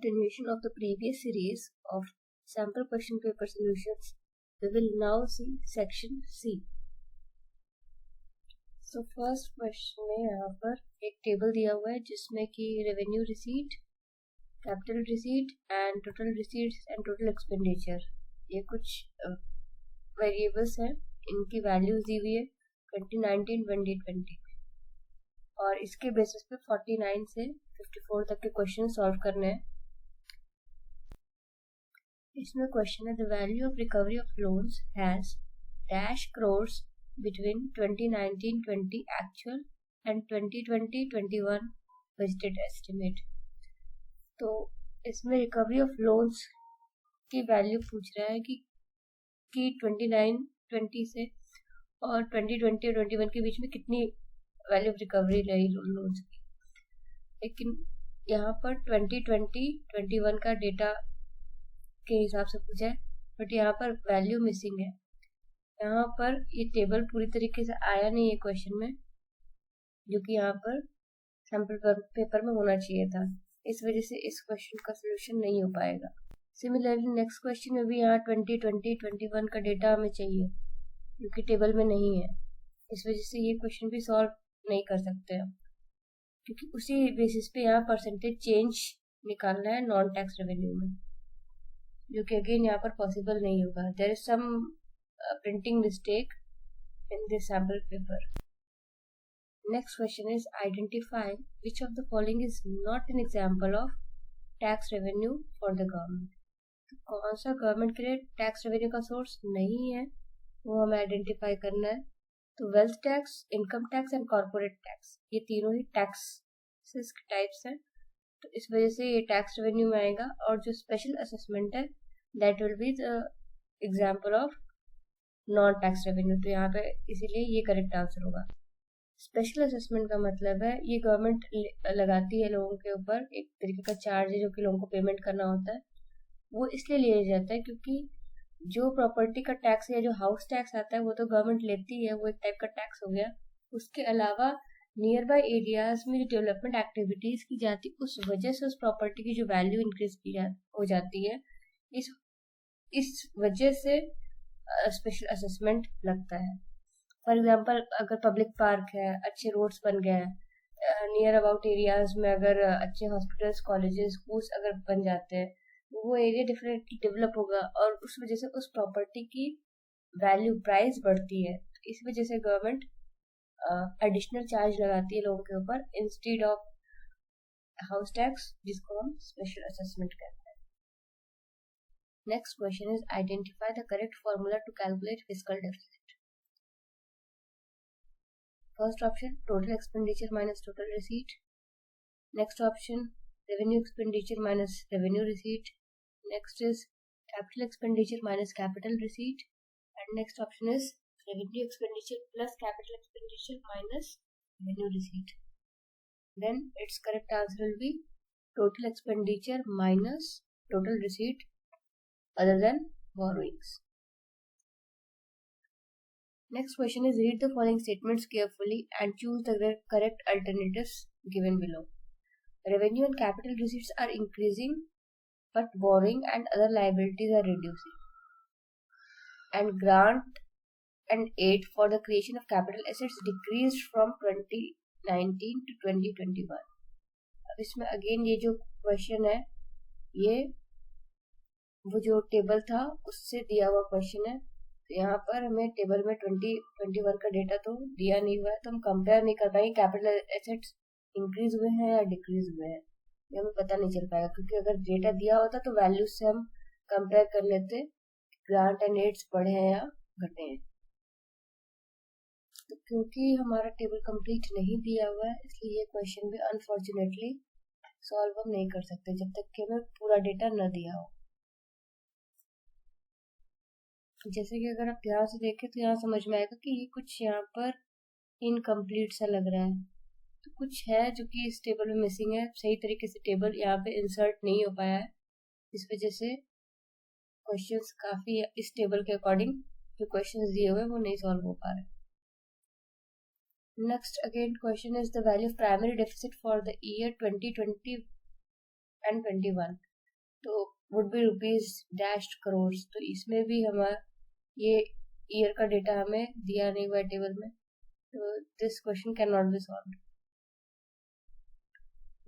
continuation of the previous series of sample question paper solutions, we will now see section C. So first question में यहाँ पर एक table दिया हुआ है जिसमें कि revenue receipt, capital receipt and total receipts and total expenditure, ये कुछ वेरिएबल्स हैं, इनकी वैल्यूज दी हुई है 2019-2020 और इसके बेसिस पे 49 से 54 तक के क्वेश्चन सॉल्व करने हैं। इसमें क्वेश्चन है the value of recovery of loans has dash crores between 2019-20 actual and 2020-21 budgeted estimate. तो इसमें रिकवरी ऑफ लोन्स की वैल्यू पूछ रहा है कि 2019-20 से और 2020 और 21 के बीच में कितनी वैल्यू ऑफ रिकवरी रही लोन्स की। लेकिन यहाँ पर 2020-21 का डेटा के हिसाब से पूछा है, बट यहाँ पर वैल्यू मिसिंग है। यहाँ पर ये टेबल पूरी तरीके से आया नहीं है क्वेश्चन में, जो कि यहाँ पर सैम्पल पेपर में होना चाहिए था। इस वजह से इस क्वेश्चन का सोल्यूशन नहीं हो पाएगा। सिमिलरली नेक्स्ट क्वेश्चन में भी यहाँ 2020-21 का डेटा हमें चाहिए, जो कि टेबल में नहीं है। इस वजह से ये क्वेश्चन भी सॉल्व नहीं कर सकते हम, क्योंकि उसी बेसिस पे यहाँ परसेंटेज चेंज निकालना है नॉन टैक्स रेवेन्यू में, जो कि अगेन यहाँ पर पॉसिबल नहीं होगा। There is some printing mistake in this sample paper. Next question is identify which of the following is not an example of tax revenue for the government. तो कौन सा गवर्नमेंट के लिए टैक्स रेवेन्यू का source नहीं है, वो हमें आइडेंटिफाई करना है। तो wealth tax, income tax and corporate tax, ये तीनों ही टैक्सेस के टाइप्स हैं, तो इस वजह से ये टैक्स रेवेन्यू में आएगा। और जो स्पेशल असेसमेंट है that will be the example of non tax revenue. तो यहाँ पे इसीलिए ये करेक्ट आंसर होगा। स्पेशल असेसमेंट का मतलब है ये गवर्नमेंट लगाती है लोगों के ऊपर, एक तरीके का चार्ज है जो कि लोगों को पेमेंट करना होता है। वो इसलिए लिया जाता है क्योंकि जो प्रॉपर्टी का टैक्स या जो हाउस टैक्स आता है वो तो गवर्नमेंट लेती है, वो एक टाइप का टैक्स हो गया। उसके अलावा नियर बाय एरियाज में जो डेवलपमेंट एक्टिविटीज की जाती है, उस वजह से उस प्रॉपर्टी की जो वैल्यू इंक्रीज हो जाती है, इस वजह से स्पेशल असेसमेंट लगता है। फॉर एग्जाम्पल, अगर पब्लिक पार्क है, अच्छे रोड्स बन गए हैं, नियर अबाउट एरियाज में अगर अच्छे हॉस्पिटल्स, कॉलेजेस, स्कूल्स अगर बन जाते हैं, वो एरिया डेफिनेटली डेवलप होगा और उस वजह से उस प्रॉपर्टी की वैल्यू, प्राइस बढ़ती है। इस वजह से गवर्नमेंट एडिशनल चार्ज लगाती है लोगों के ऊपर इंस्टेड ऑफ हाउस टैक्स, जिसको हम स्पेशल असेसमेंट कहते हैं। Next question is identify the correct formula to calculate fiscal deficit. First option total expenditure minus total receipt. Next option revenue expenditure minus revenue receipt. Next is capital expenditure minus capital receipt, and next option is revenue expenditure plus capital expenditure minus revenue receipt. Then its correct answer will be total expenditure minus total receipt other than borrowings. Next question is read the following statements carefully and choose the correct alternatives given below. Revenue and capital receipts are increasing, but borrowing and other liabilities are reducing. And grant and aid for the creation of capital assets decreased from 2019 to 2021. अब इसमें again ये जो question है, ये वो जो table था उससे दिया हुआ क्वेश्चन है। तो यहाँ पर हमें टेबल में 2021 का डेटा तो दिया नहीं हुआ है, तो हम कंपेयर नहीं कर पाएंगे कैपिटल एसेट्स इंक्रीज हुए हैं या डिक्रीज हुए हैं, ये हमें पता नहीं चल पाएगा। क्योंकि अगर डेटा दिया होता तो वैल्यूज से हम कंपेयर कर लेते, ग्रांट एंड एड्स बढ़े हैं या घटे हैं। तो क्योंकि हमारा टेबल कंप्लीट नहीं दिया हुआ है, इसलिए ये क्वेश्चन भी अनफॉर्चुनेटली सॉल्व हम नहीं कर सकते जब तक कि हमें पूरा डेटा न दिया हो। जैसे कि अगर आप ध्यान से देखें तो यहाँ समझ में आएगा कि ये कुछ यहाँ पर इनकम्प्लीट सा लग रहा है, तो कुछ है जो कि इस टेबल में मिसिंग है। सही तरीके से टेबल यहाँ पे इंसर्ट नहीं हो पाया है, इस वजह से क्वेश्चंस काफी इस टेबल के अकॉर्डिंग जो क्वेश्चंस दिए हुए वो नहीं सॉल्व हो पा रहे। Next again question is the value of primary deficit for the year 2020 and 21. तो would be rupees dash crore. तो इसमें भी हमारा ये ईयर का डेटा हमें दिया नहीं हुआ है टेबल में, तो this question can not be solve.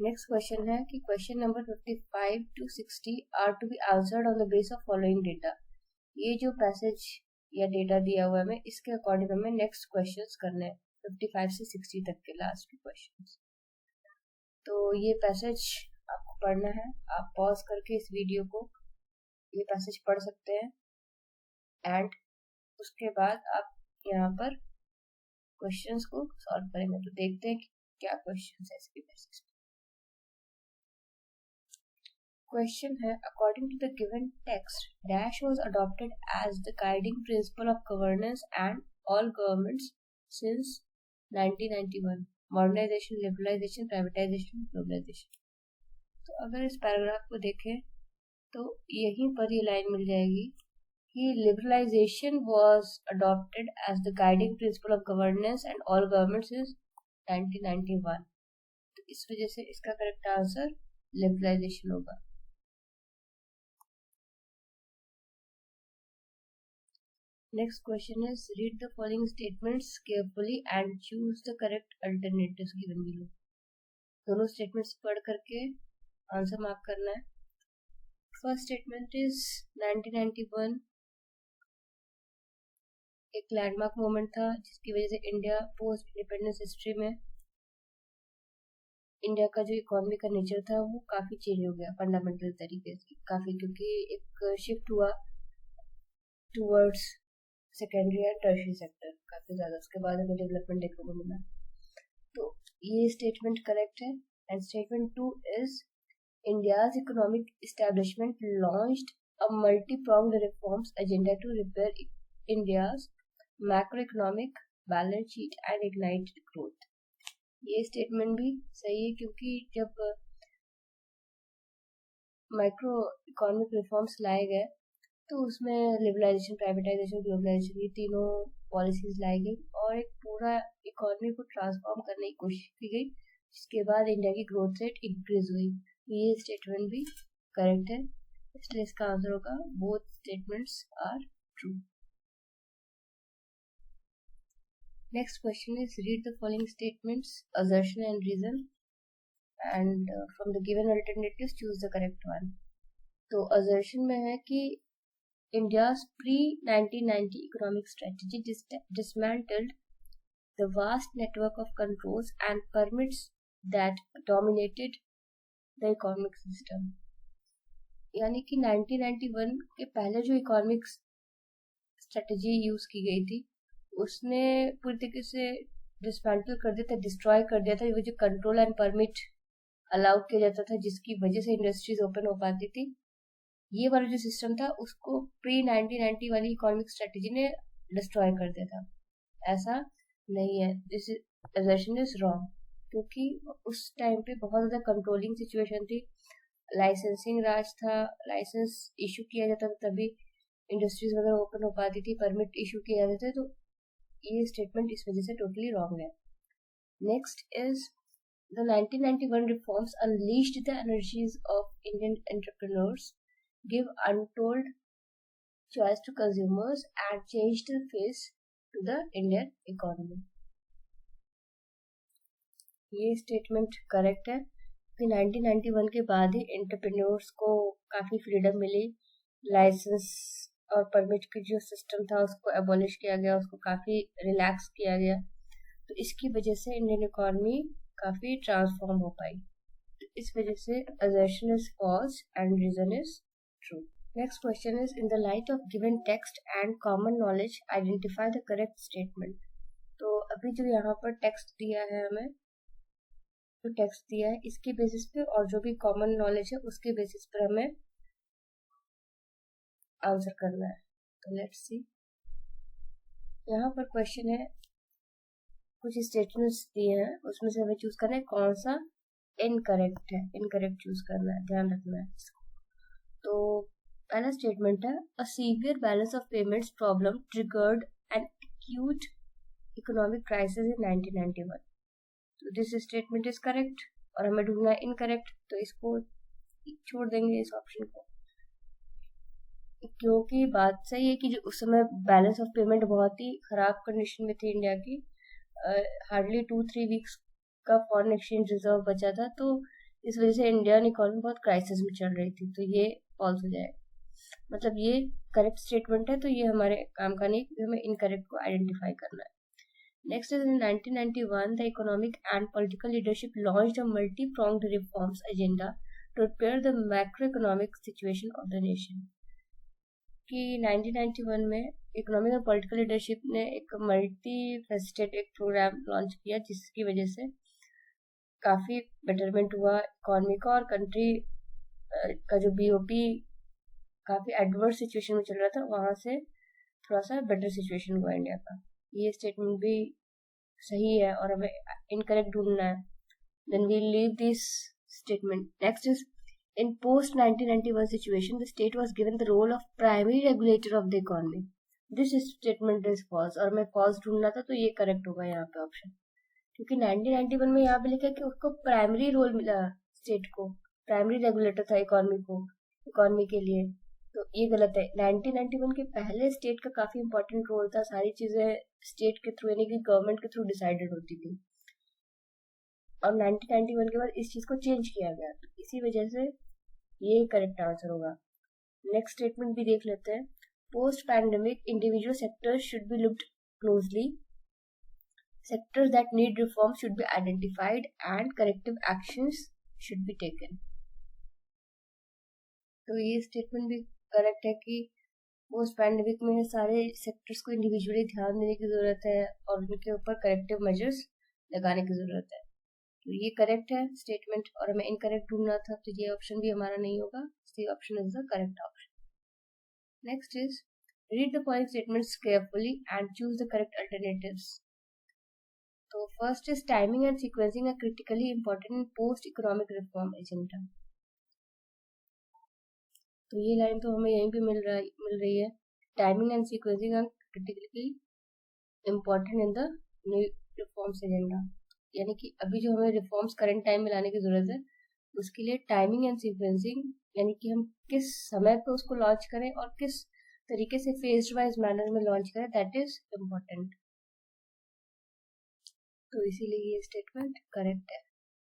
Next question है कि question number 55 to 60 are to be answered on the base of following data. ये जो पैसेज या डेटा दिया हुआ है हमें, इसके अकॉर्डिंग हमें नेक्स्ट क्वेश्चंस करने हैं 55 से 60 तक के लास्ट के क्वेश्चंस। तो ये पैसेज आपको पढ़ना है, आप पॉज करके इस वीडियो को ये पैसेज पढ़ सकते हैं एंड उसके बाद आप यहाँ पर क्वेश्चंस को सॉल्व करेंगे। तो देखते हैं कि क्या क्वेश्चंस है इसके बेसिस पे। क्वेश्चन है according to the given text dash was adopted as the guiding principle of governance and all governments since 1991, modernisation, liberalisation, privatisation, globalisation. तो अगर इस पैराग्राफ को देखें तो यहीं पर ये लाइन मिल जाएगी कि liberalisation was adopted as the guiding principle of governance and all governments since 1991। तो इस वजह से इसका करेक्ट आंसर लिबरलाइजेशन होगा। Next question is read the following statements carefully and choose the correct alternatives given below. दोनों statements पढ़ करके answer mark करना है। फर्स्ट स्टेटमेंट इज 1991 एक लैंडमार्क मोमेंट था जिसकी वजह से इंडिया पोस्ट इंडिपेंडेंस हिस्ट्री में इंडिया का जो इकोनॉमी का नेचर था वो काफी चेंज हो गया फंडामेंटल तरीके से काफी, क्योंकि एक शिफ्ट हुआ towards secondary and tertiary sector काफी ज्यादा, उसके बाद हमें डेवलपमेंट देखने को मिला। तो ये स्टेटमेंट करेक्ट है। And statement 2 is India's economic establishment launched a multi-pronged reforms agenda to repair India's macro economic balance sheet and ignite growth. ये स्टेटमेंट भी सही है क्योंकि जब माइक्रो इकोनॉमिक रिफॉर्म्स लाए गए तो उसमें लिबरलाइजेशन, प्राइवेटाइजेशन, ग्लोबलाइजेशन ये तीनों पॉलिसीज लाई गई और एक पूरा इकोनॉमी को ट्रांसफॉर्म करने की कोशिश की गई, जिसके बाद इंडिया की ग्रोथ रेट इंक्रीज हुई। ये स्टेटमेंट भी करेक्ट है, इसलिए इसका आंसर होगा both statements are true. Next question is read the following statements assertion and reason and from the given alternatives choose the correct one. तो असर्शन में है कि India's pre-1990 economic strategy dismantled the vast network of controls and permits that dominated the economic system. यानी कि 1991 के पहले जो economic strategy use की गई थी उसने पूरी तरीके से डिसमेंटल कर दिया था, डिस्ट्रॉय कर दिया था वो जो कंट्रोल एंड परमिट अलाउ किया जाता था, जिसकी वजह से इंडस्ट्रीज ओपन हो पाती थी। ये वाला जो सिस्टम था उसको प्री 1990 वाली इकोनॉमिक स्ट्रेटजी ने डिस्ट्रॉय कर दिया था। ऐसा नहीं है, दिस असर्शन इज रॉन्ग, क्योंकि उस टाइम पे बहुत ज़्यादा कंट्रोलिंग सिचुएशन थी, लाइसेंसिंग राज था, लाइसेंस इशू किया जाता था तभी इंडस्ट्रीज वगैरह ओपन हो पाती थी, परमिट इशू किए जाते थे। तो ये स्टेटमेंट इस वजह से टोटली रॉन्ग है। Next is the 1991 reforms unleashed the energies of Indian entrepreneurs, give untold choice to consumers and change the face to the Indian economy. ये स्टेटमेंट करेक्ट है कि 1991 के बाद ही एंटरप्रेन्योर्स को काफ़ी फ्रीडम मिली, लाइसेंस और परमिट की जो सिस्टम था उसको एबॉलिश किया गया, उसको काफ़ी रिलैक्स किया गया। तो इसकी वजह से इंडियन इकोनॉमी काफ़ी ट्रांसफॉर्म हो पाई। तो इस वजह से assertion is false and reason is true. Next question is in the light of given text and common knowledge identify the correct statement. तो अभी जो यहाँ पर टेक्स्ट दिया है हमें, जो टेक्स्ट दिया है इसके बेसिस पे और जो भी कॉमन नॉलेज है उसके बेसिस पर हमें आंसर करना है। तो लेट्स सी, यहाँ पर क्वेश्चन है कुछ स्टेटमेंट्स दिए हैं, उसमें से हमें चूज करना है कौन सा इनकरेक्ट है, इनकरेक्ट चूज करना है, ध्यान रखना है। तो पहला स्टेटमेंट है a severe balance of payments problem triggered an acute economic crisis in 1991। तो दिस स्टेटमेंट इज करेक्ट और हमें ढूंढना है इनकरेक्ट, तो इसको छोड़ देंगे इस ऑप्शन को। क्योंकि बात सही है कि जो उस समय बैलेंस ऑफ पेमेंट बहुत ही खराब कंडीशन में थी इंडिया की, हार्डली 2-3 वीक्स का फॉरेन एक्सचेंज रिजर्व बचा था, तो इस वजह से इंडियन इकोनॉमी बहुत क्राइसिस में चल रही थी, तो ये फॉल्स हो जाए। मतलब ये करेक्ट स्टेटमेंट है, तो ये हमारे काम का नहीं, हमें इनकरेक्ट को आइडेंटिफाई करना है। Next is in 1991, the economic and political leadership launched a multi-pronged reforms agenda to repair the macroeconomic situation of the nation. कि 1991 में इकोनॉमिक और पॉलिटिकल लीडरशिप ने एक मल्टी फेस्टेड एक प्रोग्राम लॉन्च किया, जिसकी वजह से काफ़ी बेटरमेंट हुआ इकोनॉमी का, और कंट्री का जो बीओपी काफ़ी एडवर्स सिचुएशन में चल रहा था, वहाँ से थोड़ा सा बेटर सिचुएशन हुआ इंडिया का। ये स्टेटमेंट भी सही है और हमें इनकरेक्ट ढूंढना है, then we leave this statement. Next is, in post 1991 situation, the state was given the role of primary regulator of the economy. This statement is false, और मैं false ढूंढना था, तो ये करेक्ट होगा यहाँ पे ऑप्शन, क्योंकि 1991 में यहाँ पे लिखा है कि उसको प्राइमरी रोल मिला, स्टेट को प्राइमरी रेगुलेटर था इकोनॉमी के लिए, तो ये गलत है। 1991 के पहले स्टेट का काफी इंपॉर्टेंट रोल था, सारी चीजें स्टेट के थ्रू यानी कि गवर्नमेंट के थ्रू डिसाइडेड होती थी, और 1991 के बाद इस चीज को चेंज किया गया, तो इसी वजह से ये करेक्ट आंसर होगा। नेक्स्ट स्टेटमेंट भी देख लेते हैं। Post pandemic individual sectors should be looked closely, sectors that need reform should be identified and corrective actions should be taken. तो ये स्टेटमेंट भी करेक्ट है कि पोस्ट पैंडेमिक में सारे सेक्टर्स को इंडिविजुअली ध्यान देने की जरूरत है और उनके ऊपर करेक्टिव मेजर्स लगाने की जरूरत है, तो ये करेक्ट है स्टेटमेंट, और हमें इनकरेक्ट ढूंढना था, तो ये ऑप्शन भी हमारा नहीं होगा, C option is the correct option. Next is, read the following statements carefully and choose the correct alternatives. तो first is, timing and sequencing are critically important in post economic reform agenda. तो ये line तो हमें यहीं पे मिल रही है, timing and sequencing are critically important in the new reforms agenda, यानी कि अभी जो हमें रिफॉर्म्स करंट टाइम में लाने की जरूरत है, उसके लिए टाइमिंग एंड सीक्वेंसिंग, यानी कि हम किस समय पे उसको लॉन्च करें और किस तरीके से फेज्ड वाइज मैनर में लॉन्च करें, दैट इज इम्पोर्टेंट, तो इसीलिए ये स्टेटमेंट करेक्ट है।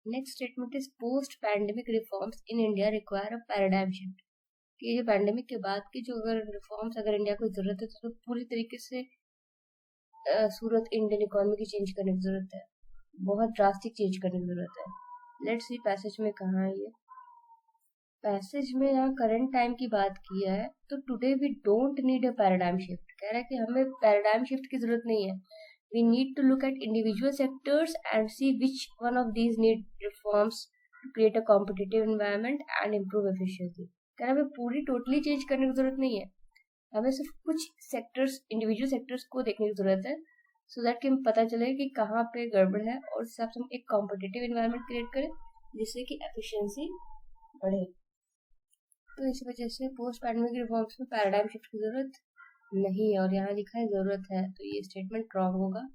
Next statement is, post pandemic reforms in India require a paradigm shift. कि ये पैंडेमिक के बाद की जो अगर रिफॉर्म्स अगर इंडिया को जरूरत है, तो पूरी तरीके से सूरत इंडियन इकोनॉमी की चेंज करने की जरूरत है, बहुत ड्रास्टिक चेंज करने की जरूरत है। लेट्स सी पैसेज में कहाँ है ये। पैसेज में यहाँ करंट टाइम की बात की है, तो today we don't need a paradigm shift, कह रहा है कि हमें पैराडाइम शिफ्ट की जरूरत नहीं है, we need to look at individual sectors and see which one of these need reforms to create a competitive environment and improve efficiency. कह रहा है हमें पूरी टोटली चेंज करने की जरूरत नहीं है, हमें सिर्फ कुछ सेक्टर्स, इंडिविजुअल सेक्टर्स को देखने की जरूरत है, सो दैट कि हमें पता चले कि कहाँ पे गड़बड़ है, और उस हिसाब से हम एक कॉम्पिटिटिव एनवायरनमेंट क्रिएट करें जिससे कि एफिशिएंसी बढ़े। तो इस वजह से पोस्ट पैंडेमिक रिफॉर्म्स में पैराडाइम शिफ्ट की जरूरत नहीं है, और यहाँ लिखा है जरूरत है, तो ये स्टेटमेंट रॉन्ग होगा,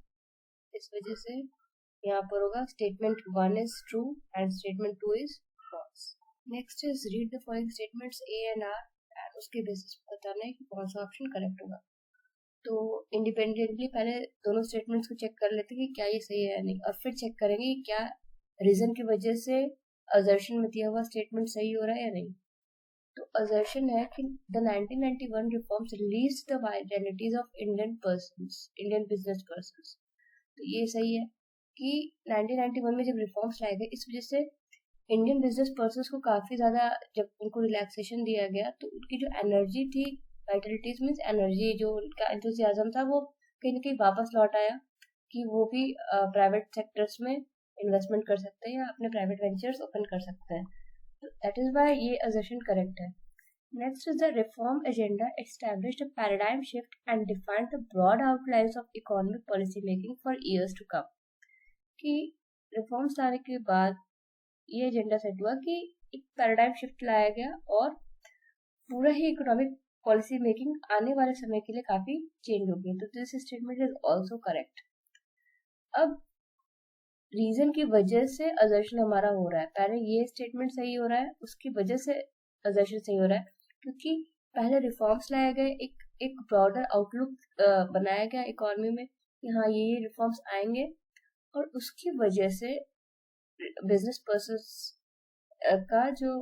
इस वजह से यहाँ पर होगा statement 1 is true and statement 2 is false. Next is, read the following statements A and R एंड उसके बेसिस पर बताना है कि कौन सा ऑप्शन करेक्ट होगा। तो इंडिपेंडेंटली पहले दोनों स्टेटमेंट्स को चेक कर लेते हैं कि क्या ये सही है या नहीं, और फिर चेक करेंगे कि क्या रीजन की वजह से असर्शन में दिया हुआ स्टेटमेंट सही हो रहा है या नहीं। तो असर्शन है कि the 1991 reforms released the identities of Indian business persons. तो ये सही है कि 1991 में जब रिफॉर्म्स लाए गए, इस वजह से इंडियन बिजनेस पर्संस को काफी ज्यादा, जब उनको रिलैक्सेशन दिया गया, तो उनकी जो एनर्जी थी, वाइटलिटीज मीन्स एनर्जी, जो उनका एंथुसियाज्म था, वो कहीं ना कहीं वापस लौट आया कि वो भी प्राइवेट सेक्टर्स में इन्वेस्टमेंट कर सकते हैं या अपने प्राइवेट वेंचर्स ओपन कर सकते हैं, तो दैट इज वाई ये असर्शन करेक्ट है। Next is, the reform agenda established a paradigm shift and defined the broad outlines of economic policy making for years to come. कि रिफॉर्म्स लाने के बाद ये एजेंडा सेट हुआ कि एक पैराडाइम शिफ्ट लाया गया और पूरा ही इकोनॉमिक पॉलिसी मेकिंग आने वाले समय के लिए काफी चेंज हो गई, तो this statement is also correct. अब रीजन की वजह से असर्शन हमारा हो रहा है, पहले ये स्टेटमेंट सही हो रहा है, उसकी वजह से असर्शन सही हो रहा है, क्योंकि पहले रिफॉर्म्स लाए गए, एक ब्रॉडर आउटलुक बनाया गया इकोनॉमी में कि हाँ ये रिफॉर्म्स आएंगे, और उसकी वजह से बिजनेस पर्सन का जो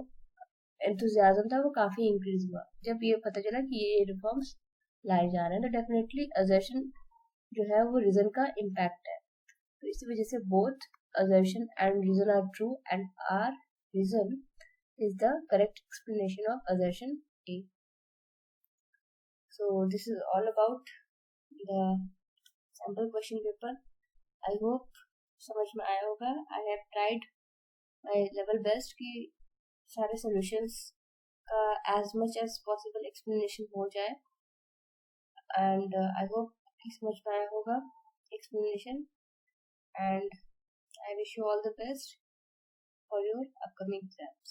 एंथुजियाज्म था वो काफी इंक्रीज हुआ। जब ये पता चला कि ये रिफॉर्म्स लाए जा रहे हैं, तो डेफिनेटली असर्शन जो है वो रीजन का इम्पैक्ट है। तो इसी वजह से both assertion and reason are true, and our reason is the correct explanation of assertion A. So this is all about the sample question paper. I hope समझ में आया होगा. I have tried my level best कि सारे solutions का as much as possible explanation हो जाए, and I hope कि समझ में आया होगा explanation, and I wish you all the best for your upcoming exams.